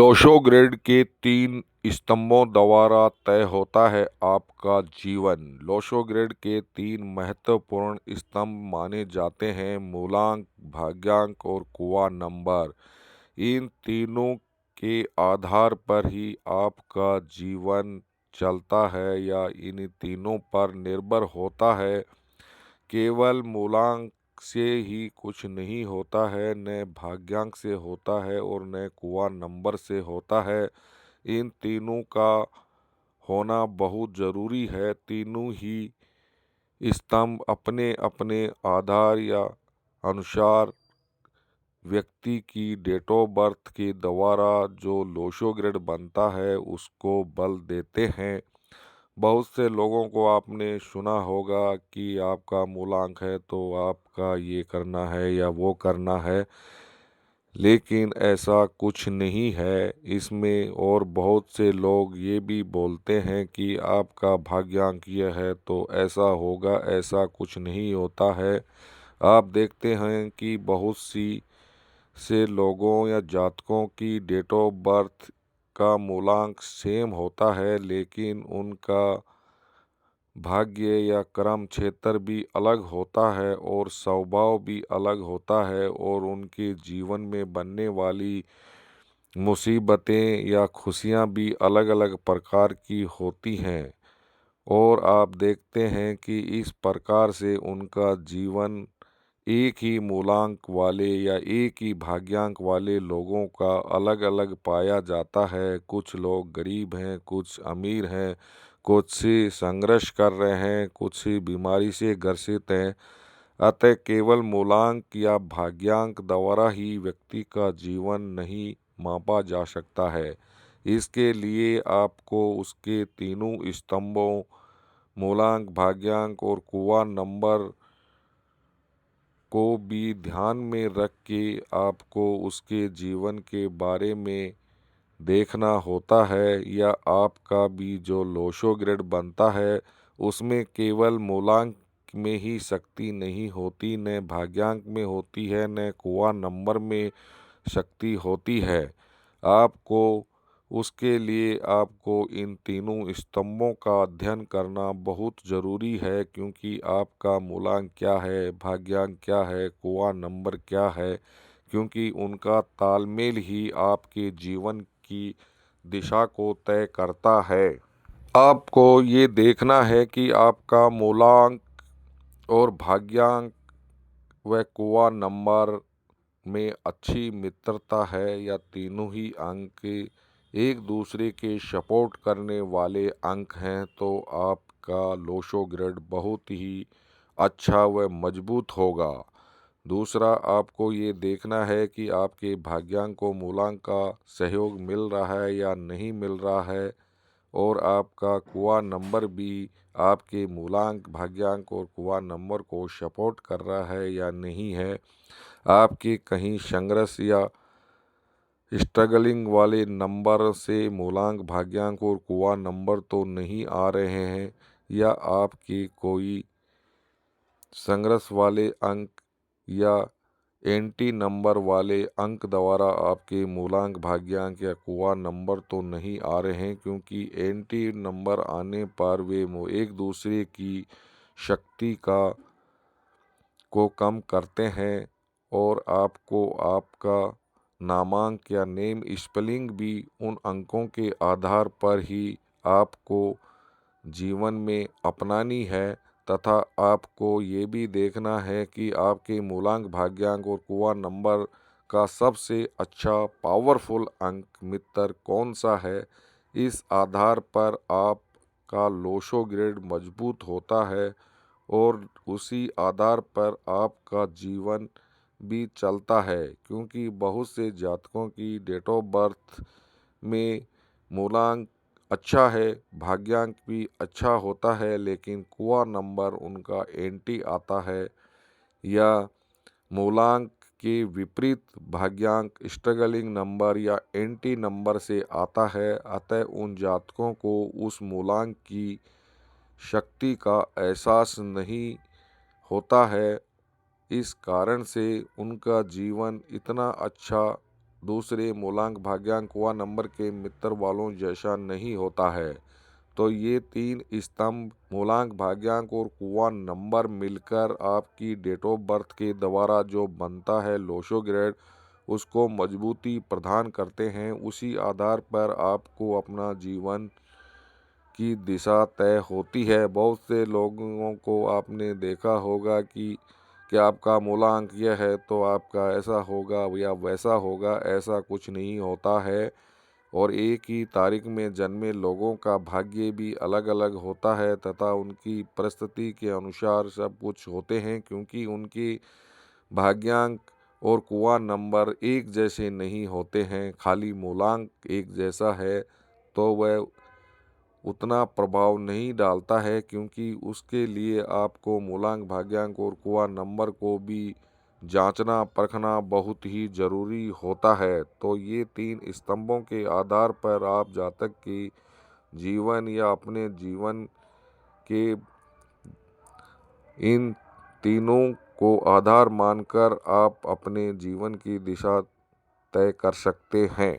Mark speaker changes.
Speaker 1: Lo Shu grid के 3 स्तंभों द्वारा तय होता है आपका जीवन। लोशो ग्रिड के 3 महत्वपूर्ण स्तंभ माने जाते हैं: मूलांक, भाग्यांक और कुआ नंबर। इन तीनों के आधार पर ही आपका जीवन चलता है या इन तीनों पर निर्भर होता है। केवल मूलांक से ही कुछ नहीं होता है, न भाग्यांक से होता है और न कुआ नंबर से होता है। इन तीनों का होना बहुत ज़रूरी है। तीनों ही स्तंभ अपने अपने आधार या अनुसार व्यक्ति की डेट ऑफ बर्थ के द्वारा जो लोशो ग्रिड बनता है उसको बल देते हैं। बहुत से लोगों को आपने सुना होगा कि आपका मूलांक है तो आपका ये करना है या वो करना है, लेकिन ऐसा कुछ नहीं है इसमें। और बहुत से लोग ये भी बोलते हैं कि आपका भाग्यांक ये है तो ऐसा होगा, ऐसा कुछ नहीं होता है। आप देखते हैं कि बहुत सी से लोगों या जातकों की डेट ऑफ बर्थ का मूलांक सेम होता है, लेकिन उनका भाग्य या कर्म क्षेत्र भी अलग होता है और स्वभाव भी अलग होता है और उनके जीवन में बनने वाली मुसीबतें या खुशियां भी अलग अलग प्रकार की होती हैं। और आप देखते हैं कि इस प्रकार से उनका जीवन एक ही मूलांक वाले या एक ही भाग्यांक वाले लोगों का अलग अलग पाया जाता है। कुछ लोग गरीब हैं, कुछ अमीर हैं, कुछ से संघर्ष कर रहे हैं, कुछ से बीमारी से ग्रसित हैं। अतः केवल मूलांक या भाग्यांक द्वारा ही व्यक्ति का जीवन नहीं मापा जा सकता है। इसके लिए आपको उसके तीनों स्तंभों मूलांक, भाग्यांक और कुआ नंबर को भी ध्यान में रख के आपको उसके जीवन के बारे में देखना होता है। या आपका भी जो लोशो ग्रिड बनता है उसमें केवल मूलांक में ही शक्ति नहीं होती, न भाग्यांक में होती है, न कुआ नंबर में शक्ति होती है। आपको उसके लिए आपको इन तीनों स्तंभों का अध्ययन करना बहुत ज़रूरी है, क्योंकि आपका मूलांक क्या है, भाग्यांक क्या है, कुआ नंबर क्या है, क्योंकि उनका तालमेल ही आपके जीवन की दिशा को तय करता है। आपको ये देखना है कि आपका मूलांक और भाग्यांक व कुआ नंबर में अच्छी मित्रता है या तीनों ही अंक एक दूसरे के सपोर्ट करने वाले अंक हैं, तो आपका लोशो ग्रिड बहुत ही अच्छा व मजबूत होगा। दूसरा, आपको ये देखना है कि आपके भाग्यांक को मूलांक का सहयोग मिल रहा है या नहीं मिल रहा है, और आपका कुआ नंबर भी आपके मूलांक, भाग्यांक और कुआ नंबर को सपोर्ट कर रहा है या नहीं है। आपके कहीं संघर्ष या स्ट्रगलिंग वाले नंबर से मूलांक, भाग्यांक और कुआ नंबर तो नहीं आ रहे हैं, या आपके कोई संघर्ष वाले अंक या एंटी नंबर वाले अंक द्वारा आपके मूलांक, भाग्यांक या कुआ नंबर तो नहीं आ रहे हैं, क्योंकि एंटी नंबर आने पर वे एक दूसरे की शक्ति को कम करते हैं और आपको आपका नामांक या नेम स्पेलिंग भी उन अंकों के आधार पर ही आपको जीवन में अपनानी है। तथा आपको ये भी देखना है कि आपके मूलांक, भाग्यांक और कुआ नंबर का सबसे अच्छा पावरफुल अंक मित्र कौन सा है। इस आधार पर आपका लोशो ग्रिड मजबूत होता है और उसी आधार पर आपका जीवन भी चलता है, क्योंकि बहुत से जातकों की डेट ऑफ बर्थ में मूलांक अच्छा है, भाग्यांक भी अच्छा होता है, लेकिन कुआ नंबर उनका एंटी आता है या मूलांक के विपरीत भाग्यांक स्ट्रगलिंग नंबर या एंटी नंबर से आता है। अतः उन जातकों को उस मूलांक की शक्ति का एहसास नहीं होता है। इस कारण से उनका जीवन इतना अच्छा दूसरे मूलांक भाग्यांक कुआ नंबर के मित्र वालों जैसा नहीं होता है। तो ये 3 स्तंभ मूलांक भाग्यांक और कुआ नंबर मिलकर आपकी डेट ऑफ बर्थ के द्वारा जो बनता है लोशो ग्रेड, उसको मजबूती प्रदान करते हैं। उसी आधार पर आपको अपना जीवन की दिशा तय होती है। बहुत से लोगों को आपने देखा होगा कि आपका मूलांक यह है तो आपका ऐसा होगा या वैसा होगा, ऐसा कुछ नहीं होता है। और एक ही तारीख में जन्मे लोगों का भाग्य भी अलग अलग होता है तथा उनकी परिस्थिति के अनुसार सब कुछ होते हैं, क्योंकि उनकी भाग्यांक और कुआ नंबर एक जैसे नहीं होते हैं। खाली मूलांक एक जैसा है तो वह उतना प्रभाव नहीं डालता है, क्योंकि उसके लिए आपको मूलांक भाग्यांक और कुआ नंबर को भी जांचना परखना बहुत ही ज़रूरी होता है। तो ये 3 स्तंभों के आधार पर आप जातक की जीवन या अपने जीवन के इन तीनों को आधार मानकर आप अपने जीवन की दिशा तय कर सकते हैं।